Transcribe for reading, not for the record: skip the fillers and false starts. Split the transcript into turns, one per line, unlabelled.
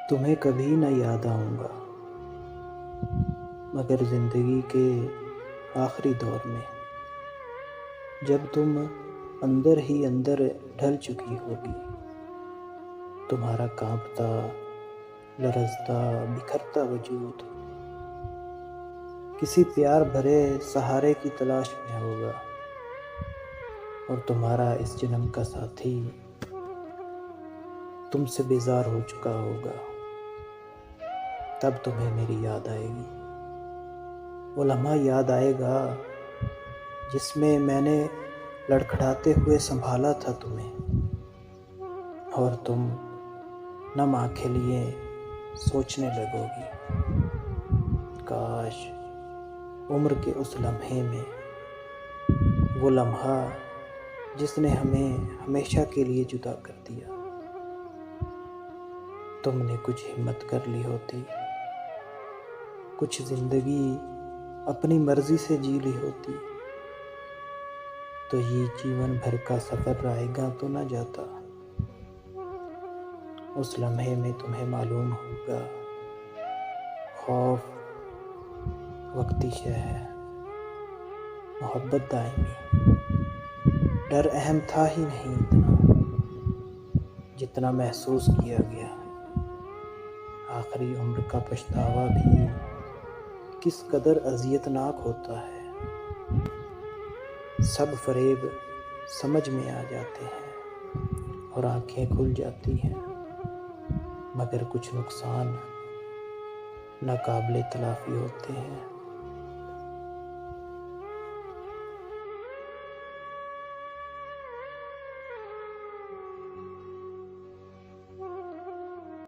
تمہیں کبھی نہ یاد آؤں گا مگر زندگی کے آخری دور میں، جب تم اندر ہی اندر ڈھل چکی ہوگی، تمہارا کانپتا لرزتا بکھرتا وجود کسی پیار بھرے سہارے کی تلاش میں ہوگا، اور تمہارا اس جنم کا ساتھی تم سے بیزار ہو چکا ہوگا۔ تب تمہیں میری یاد آئے گی، وہ لمحہ یاد آئے گا جس میں نے لڑکھڑاتے ہوئے سنبھالا تھا تمہیں، اور تم نم آنکھیں لیے سوچنے لگو گی، کاش عمر کے اس لمحے میں، وہ لمحہ جس نے ہمیں ہمیشہ کے لیے جدا کر دیا، تم نے کچھ ہمت کر لی ہوتی، کچھ زندگی اپنی مرضی سے جی لی ہوتی، تو یہ جیون بھر کا سفر رائے گاں تو نہ جاتا۔ اس لمحے میں تمہیں معلوم ہوگا، خوف وقتی شے ہے، محبت دائمی، ڈر اہم تھا ہی نہیں اتنا جتنا محسوس کیا گیا ہے۔ آخری عمر کا پچھتاوا بھی کس قدر اذیت ناک ہوتا ہے۔ سب فریب سمجھ میں آ جاتے ہیں اور آنکھیں کھل جاتی ہیں، مگر کچھ نقصان ناقابل تلافی ہوتے ہیں۔